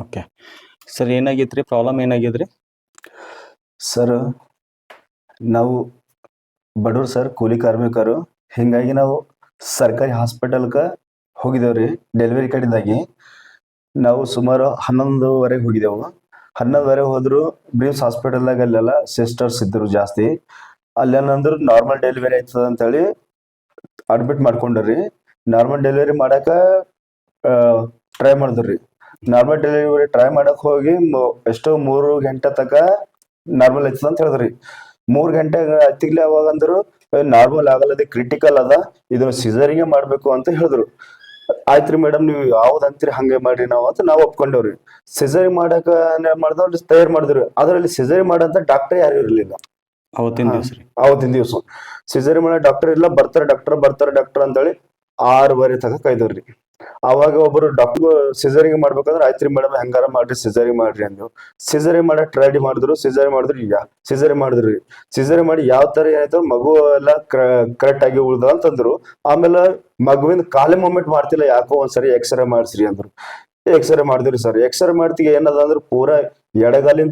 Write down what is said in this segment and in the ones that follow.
Okay. Sir ಏನಾಗೈತ್ರಿ? Problem ಏನಾಗಿದ್ರಿ? Sir ನಾವು ಬಡವ್ರು sir, ಕೂಲಿ ಕಾರ್ಮಿಕರು. ಹಿಂಗಾಗಿ ನಾವು ಸರ್ಕಾರಿ ಹಾಸ್ಪಿಟಲ್ಗೆ ಹೋಗಿದ್ದೇವ್ರಿ. ಡೆಲಿವರಿ ಕಡೆದಾಗಿ ನಾವು ಸುಮಾರು 11:30 ಹೋಗಿದ್ದೆವು. 11:30 ಹೋದ್ರು ಬ್ರೀಮ್ಸ್ ಹಾಸ್ಪಿಟಲ್ದಾಗ ಅಲ್ಲೆಲ್ಲ ಸಿಸ್ಟರ್ಸ್ ಇದ್ರು ಜಾಸ್ತಿ. ಅಲ್ಲೇನಂದ್ರು ನಾರ್ಮಲ್ ಡೆಲಿವರಿ ಆಯ್ತದ ಅಂತೇಳಿ ಅಡ್ಮಿಟ್ ಮಾಡ್ಕೊಂಡ್ರಿ. ನಾರ್ಮಲ್ ಡೆಲಿವರಿ ಮಾಡಕ ಟ್ರೈ ಮಾಡಿದ್ರಿ. ನಾರ್ಮಲ್ ಡೆಲಿವರಿ ಟ್ರೈ ಮಾಡಕ್ ಹೋಗಿ ಎಷ್ಟೋ 3 ಗಂಟೆ ತನಕ ನಾರ್ಮಲ್ ಆಯ್ತದ ಅಂತ ಹೇಳಿದ್ರಿ. 3 ಗಂಟೆ ಹತ್ತಿಗ್ಲಿ ಅವಾಗ ಅಂದ್ರು ನಾರ್ಮಲ್ ಆಗಲ್ಲ, ಕ್ರಿಟಿಕಲ್ ಅದ, ಇದನ್ನ ಸಿಸರಿಗೆ ಮಾಡ್ಬೇಕು ಅಂತ ಹೇಳಿದ್ರು. ಆಯ್ತ್ರಿ ಮೇಡಮ್, ನೀವು ಯಾವ್ದು ಅಂತೀರಿ ಹಂಗೆ ಮಾಡ್ರಿ ನಾವು ಅಂತ ನಾವು ಒಪ್ಕೊಂಡವ್ರಿ. ಸಿಸರಿ ಮಾಡಕ ಮಾಡಿದವ್ರು ತಯಾರು ಮಾಡಿದ್ರಿ. ಅದರಲ್ಲಿ ಸಿಸರಿ ಮಾಡಂತ ಡಾಕ್ಟರ್ ಯಾರು ಇರ್ಲಿಲ್ಲ ಅವತ್ತಿನ ದಿವಸ ರೀ? ಅವತ್ತಿನ ದಿವಸ ಸಿಸರಿ ಮಾಡೋ ಡಾಕ್ಟರ್ ಇಲ್ಲ. ಬರ್ತಾರೆ ಡಾಕ್ಟರ್ ಅಂತೇಳಿ 6:30 ತನಕ ಕಾಯ್ದವ್ರಿ. ಅವಾಗ ಒಬ್ಬರು ಡಾಕ್ಟರ್ ಸಿಸರಿಗೆ ಮಾಡ್ಬೇಕಂದ್ರೆ ಆಯ್ತ್ರಿ ಮೇಡಮ್ ಹೆಂಗಾರ ಮಾಡ್ರಿ ಸಿಸರಿ ಮಾಡ್ರಿ ಅಂದ್ರು. ಸಿಸರಿ ಮಾಡಕ್ ಟ್ರೈ ಮಾಡಿದ್ರು. ಸಿಸರಿ ಮಾಡಿದ್ರಿ. ಸಿಸರಿ ಮಾಡಿ ಯಾವ ತರ ಏನಾಯ್ತು, ಮಗು ಎಲ್ಲ ಕರೆಕ್ಟ್ ಆಗಿ ಉಳ್ದ ಅಂತಂದ್ರು. ಆಮೇಲೆ ಮಗುವಿನ ಕಾಲೇ ಮೂಮೆಂಟ್ ಮಾಡ್ತಿಲ್ಲ, ಯಾಕೋ ಒಂದ್ಸರಿ ಎಕ್ಸ್ರೇ ಮಾಡಿಸ್ರಿ ಅಂದ್ರು. ಎಕ್ಸ್ರೇ ಮಾಡಿದ್ರಿ ಸರ್. ಎಕ್ಸ್ರೇ ಮಾಡ್ತಿಗೆ ಏನದ ಅಂದ್ರೆ ಪೂರಾ ಎಡಗಾಲಿನ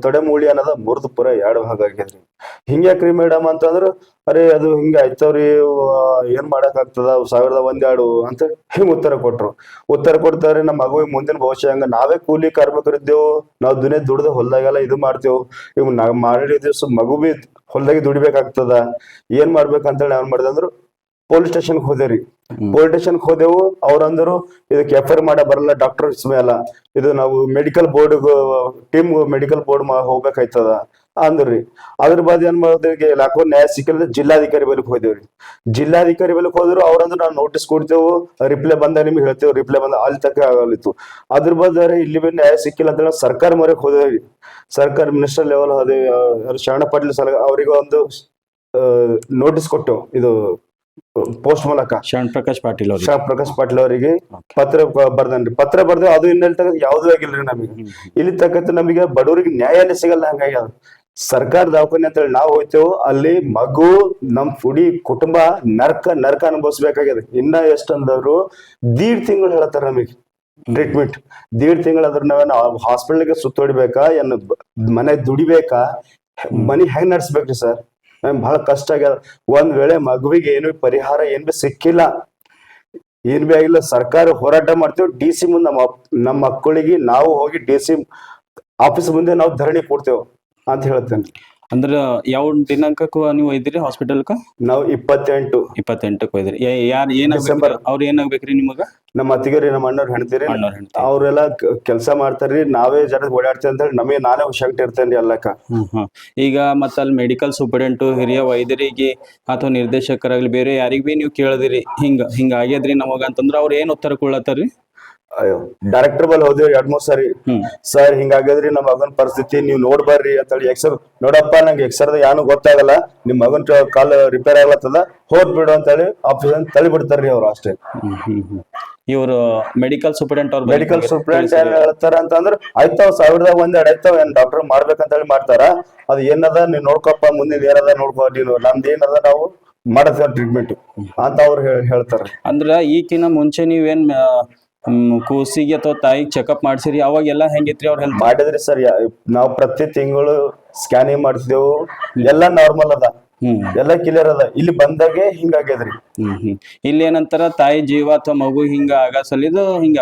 ತೊಡೆ ಮೂಳಿ ಅನ್ನದ ಮುರಿದು ಪೂರಾ 2 ಭಾಗ ಆಗ್ಯದ್ರಿ. ಹಿಂಗ್ಯಾಕ್ರಿ ಮೇಡಮ್ ಅಂತಂದ್ರು, ಅರೆ ಅದು ಹಿಂಗ ಆಯ್ತವ್ರಿ, ಏನ್ ಮಾಡಕ್ ಆಗ್ತದ, 1001 ಅಂತ ಹಿಂಗ್ ಉತ್ತರ ಕೊಟ್ರು. ಉತ್ತರ ಕೊಡ್ತಾರೆ, ನಮ್ಮ ಮಗುವಿಗೆ ಮುಂದಿನ ಭವಿಷ್ಯ ಹಂಗ, ನಾವೇ ಕೂಲಿ ಕಾರ್ಮಿಕರಿದ್ದೇವು, ನಾವು ದುನಿಯಾ ದುಡ್ದು ಹೊಲ್ದಾಗೆಲ್ಲ ಇದು ಮಾಡ್ತೇವು, ಇವ್ ನಾವ್ ಮಾಡಿ ದಿವ್ಸ ಮಗು ಬಿ ಹೊಲ್ದಾಗಿ ದುಡಿಬೇಕಾಗ್ತದ, ಏನ್ ಮಾಡ್ಬೇಕಂತೇಳಿ ಏನ್ ಮಾಡಿದಂದ್ರು ಪೊಲೀಸ್ ಸ್ಟೇಷನ್ ಹೋದೇವ್ರಿ. ಪೊಲೀಸ್ ಸ್ಟೇಷನ್ ಹೋದೆವು. ಅವ್ರಂದ್ರು ಇದಕ್ಕೆ ಎಫ್.ಐ.ಆರ್ ಮಾಡ ಬರಲ್ಲ ಡಾಕ್ಟರ್ಸ್ ಮೇಲೆ, ಇದು ನಾವು medical board team medical board ಹೋಗ್ಬೇಕಾಯ್ತದ ಅಂದ್ರಿ. ಅದ್ರ ಬಾದ್ ಏನ್ ಮಾಡೋದ್ರಿಗೆ ಯಾಕೋ ನ್ಯಾಯ ಸಿಕ್ಕಿಲ್ಲ, ಜಿಲ್ಲಾಧಿಕಾರಿ ಬಳಿಕ್ ಹೋದೇವ್ರಿ. ಜಿಲ್ಲಾಧಿಕಾರಿ ಬಳಿಕ್ ಹೋದ್ರು. ಅವ್ರಂದ್ರು ನಾವು ನೋಟಿಸ್ ಕೊಡ್ತೇವು, ರಿಪ್ಲೈ ಬಂದ ನಿಮ್ಗೆ ಹೇಳ್ತೇವೆ, ರಿಪ್ಲೈ ಬಂದ ಅಲ್ಲಿ ತಕ್ಕ ಆಗಲಿತ್ತು. ಅದ್ರ ಬಾದ್ರೆ ಇಲ್ಲಿ ನ್ಯಾಯ ಸಿಕ್ಕಿಲ್ಲ ಅಂತ ಹೇಳಿ ಸರ್ಕಾರ ಮೊರೆಗೆ ಹೋದೇವ್ರಿ. ಸರ್ಕಾರ ಮಿನಿಸ್ಟರ್ ಲೆವೆಲ್ ಅದೇ ಶರಣ ಪಾಟೀಲ್ ಸಲ ಅವ್ರಿಗೆ ಒಂದು ನೋಟಿಸ್ ಕೊಟ್ಟು, ಇದು ಪೋಸ್ಟ್ ಮೂಲಕ ಶರಣ್ ಪ್ರಕಾಶ್ ಪಾಟೀಲ್ ಅವರಿಗೆ ಪತ್ರ ಬರ್ದನ್ರಿ. ಪತ್ರ ಬರ್ದ ಅದು ಇನ್ನೆಲ್ಲಿ ತಗ ಯಾವ್ದು ಆಗಿಲ್ರಿ ನಮಗೆ. ಇಲ್ಲಿ ತಕ್ಕಂತ ನಮಗೆ ಬಡವರಿಗೆ ನ್ಯಾಯನೇ ಸಿಗಲ್ಲ. ಹಂಗಾಗಿ ಸರ್ಕಾರ ದವಾಖಾನೆ ಅಂತ ಹೇಳಿ ನಾವು ಹೋಯ್ತೇವು. ಅಲ್ಲಿ ಮಗು ನಮ್ ಕುಟುಂಬ ನರ್ಕ ಅನುಭವಿಸ್ಬೇಕಾಗ್ಯದ. ಇನ್ನ ಎಷ್ಟಂದವ್ರು 1.5 ತಿಂಗಳು ಹೇಳ್ತಾರ ನಮಗೆ ಟ್ರೀಟ್ಮೆಂಟ್. 1.5 ತಿಂಗಳು ಅದ್ರ ನಾವು ಹಾಸ್ಪಿಟಲ್ಗೆ ಸುತ್ತೋಡಿಬೇಕಾ, ಏನ್ ಮನೆ ದುಡಿಬೇಕಾ, ಮನಿ ಹೆಂಗ್ ನಡ್ಸ್ಬೇಕ್ರಿ ಸರ್? ಬಹಳ ಕಷ್ಟ ಆಗ್ಯದ. ಒಂದ್ ವೇಳೆ ಮಗುವಿಗೆ ಏನು ಪರಿಹಾರ ಏನ್ ಬಿ ಸಿಕ್ಕಿಲ್ಲ, ಏನ್ ಬಿ ಆಗಿಲ್ಲ, ಸರ್ಕಾರ ಹೋರಾಟ ಮಾಡ್ತೇವೆ. DC ಮುಂದೆ ನಮ್ಮ ಮಕ್ಕಳಿಗೆ ನಾವು ಹೋಗಿ DC ಆಫೀಸ್ ಮುಂದೆ ನಾವು ಧರಣಿ ಕೊಡ್ತೇವೆ ಅಂತ ಹೇಳ್ತೇನೆ. ಅಂದ್ರ ಯಾವ ದಿನಾಂಕಕ್ಕೂ ನೀವು ಒಯ್ದಿರಿ ಹಾಸ್ಪಿಟಲ್ಕ? ನಾವು 28ಕ್ಕೆ ಒಯ್ದಿರಿ. ಯಾರು ಡಿಸೆಂಬರ್. ಅವ್ರ ಏನಾಗ್ಬೇಕ್ರಿ ನಿಮಗ? ನಮ್ಮ ಅತ್ತಿಗೆರಿ, ನಮ್ಮ ಅಣ್ಣವ್ರು ಹೆಣ್ತೀರಿ, ಅವ್ರೆಲ್ಲ ಕೆಲ್ಸ ಮಾಡ್ತಾರ್ರಿ. ನಾವೇ ಜನ ಓಡಾಡ್ತೇವೆ ಅಂತ ಹೇಳಿ ನಮಗೆ ನಾನೇ ಹುಷಾರಿಟಿ ಇರ್ತೇನ್ರಿ ಎಲ್ಲಕ್ಕ. ಈಗ ಮತ್ತ ಅಲ್ಲಿ ಮೆಡಿಕಲ್ ಸೂಪರಿಂಟೆಂಡೆಂಟ್, ಹಿರಿಯ ವೈದ್ಯರಿಗೆ ಅಥವಾ ನಿರ್ದೇಶಕರಾಗ್ಲಿ ಬೇರೆ ಯಾರಿಗ್ ಬಿ ನೀವು ಕೇಳಿದಿರಿ ಹಿಂಗ ಆಗ್ಯದ್ರಿ ನಮಗ ಅಂತಂದ್ರ ಅವ್ರ ಏನ್ ಉತ್ತರ ಕೊಡ್ಲತ್ತಾರ್ರಿ? ಅಯ್ಯೋ, ಡೈರೆಕ್ಟರ್ ಬಲ್ ಹೋದೇವ್ 2-3 ಸರಿ. ಸರ್ ಹಿಂಗಾಗ್ಯದ್ರಿ ನಮ್ಮ ಮಗನ ಪರಿಸ್ಥಿತಿ, ನೀವು ನೋಡ್ಬರ್ರಿ ಅಂತೇಳಿ. ನೋಡಪ್ಪ, ನಂಗೆ ಎಕ್ಸರ್ ಏನು ಗೊತ್ತಾಗಲ್ಲ, ನಿಮ್ ಮಗನ್ ಕಾಲ್ ರಿಪೇರ್ ಆಗ್ಲತ್ತದ, ಹೋದ್ ಬಿಡು ಅಂತೇಳಿ ಆಫೀಸ್ ಅಂತ ತಳಿ ಬಿಡ್ತಾರ್ರಿ ಅವ್ರು ಅಷ್ಟೇ. ಇವರು ಮೆಡಿಕಲ್ ಸೂಪರಿಂಟೆಂಡೆಂಟ್ ಏನ್ ಹೇಳ್ತಾರ ಅಂತಂದ್ರ, ಆಯ್ತಾವ್ 1001 ಆಯ್ತಾವ್, ಏನ್ ಡಾಕ್ಟರ್ ಮಾಡ್ಬೇಕಂತ ಹೇಳಿ ಮಾಡ್ತಾರ. ಅದ್ ಏನದ ನೀವ್ ನೋಡ್ಕೊಪ್ಪ, ಮುಂದಿನ ಏನದ ನೋಡ್ಕೊ, ನೀನು ನಮ್ದು ಏನದ ನಾವು ಮಾಡತ್ತ ಟ್ರೀಟ್ಮೆಂಟ್ ಅಂತ ಅವ್ರು ಹೇಳ್ತಾರ. ಅಂದ್ರ ಈಕಿನ ಮುಂಚೆ ನೀವೇನ್ ಕೂಸಿಗೆ ಅಥವಾ ತಾಯಿಗೆ ಚೆಕಪ್ ಮಾಡ್ಸಿರಿ? ಅವಾಗೆಲ್ಲ ಹೆಂಗಿತ್ರಿ ಅವ್ರ ಹೆಲ್ತ್? ಮಾಡಿದ್ರಿ ಸರ್. ನಾವು ಪ್ರತಿ ತಿಂಗಳು ಸ್ಕ್ಯಾನಿಂಗ್ ಮಾಡ್ತಿದ್ದೆವು. ಎಲ್ಲಾ ನಾರ್ಮಲ್ ಅದ, ಎಲ್ಲ ಕ್ಲಿಯರ್ ಅದ. ಇಲ್ಲಿ ಬಂದಾಗೆ ಹಿಂಗಾಗ್ಯದ್ರಿ. ಇಲ್ಲಿ ಏನಂತಾರ, ತಾಯಿ ಜೀವ ಅಥವಾ ಮಗು ಹಿಂಗ ಆಗ ಸಲಿದು ಹಿಂಗ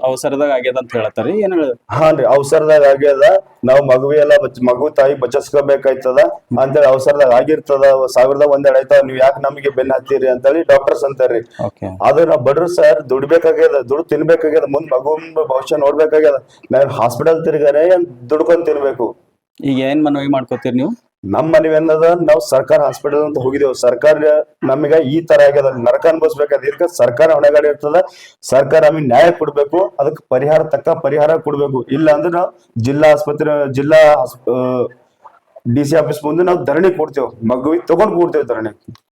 ಅವಸರದಾಗ ಆಗ್ಯದ ಅಂತ ಹೇಳ್ತಾರಿ. ಏನ್ ಹಾನ್ರಿ, ಅವಸರದಾಗ ಆಗ್ಯದ. ನಾವು ಮಗು ತಾಯಿ ಬಚಾಸ್ಕೋಬೇಕಾಯ್ತದ ಅಂತೇಳಿ ಅವಸರದಾಗ ಆಗಿರ್ತದ. 1001 ಆಯ್ತಾವ, ನೀವ್ ಯಾಕೆ ನಮಗೆ ಬೆನ್ನ ಹತ್ತೀರಿ ಅಂತೇಳಿ ಡಾಕ್ಟರ್ಸ್ ಅಂತಾರ್ರಿ. ಆದ್ರೆ ನಾವ್ ಬಡ್ರು ಸರ್, ದುಡ್ಬೇಕಾಗ್ಯದ, ದುಡ್ಡು ತಿನ್ಬೇಕಾಗ್ಯದ, ಮುಂದ್ ಮಗು ಭವಿಷ್ಯ ನೋಡ್ಬೇಕಾಗ್ಯದ. ನಾವ್ ಹಾಸ್ಪಿಟಲ್ ತಿರ್ಗಾರೆ ದುಡ್ಕೊಂಡ್ ತಿನ್ಬೇಕು. ಈಗ ಏನ್ ಮನವಿ ಮಾಡ್ಕೋತೀರಿ ನೀವು? ನಮ್ಮ ಮನವಿ ಏನದ, ನಾವು ಸರ್ಕಾರ ಹಾಸ್ಪಿಟಲ್ ಅಂತ ಹೋಗಿದ್ದೇವೆ. ಸರ್ಕಾರ ನಮಗೆ ಈ ತರ ಆಗ್ಯದ, ನರಕ ಅನ್ಭವಿಸ್ಬೇಕಾದ. ಇದಕ್ಕೆ ಸರ್ಕಾರ ಹೊಣೆಗಾರಿ ಇರ್ತದ. ಸರ್ಕಾರ ನಮಗೆ ನ್ಯಾಯ ಕೊಡ್ಬೇಕು, ಅದಕ್ಕೆ ತಕ್ಕ ಪರಿಹಾರ ಕೊಡ್ಬೇಕು. ಇಲ್ಲ ಅಂದ್ರೆ ನಾವು ಜಿಲ್ಲಾ DC ಆಫೀಸ್ ಮುಂದೆ ನಾವು ಧರಣಿ ಕೊಡ್ತೇವೆ, ಮಗುವಿಗೆ ತಗೊಂಡ್ ಕೊಡ್ತೇವೆ ಧರಣಿ.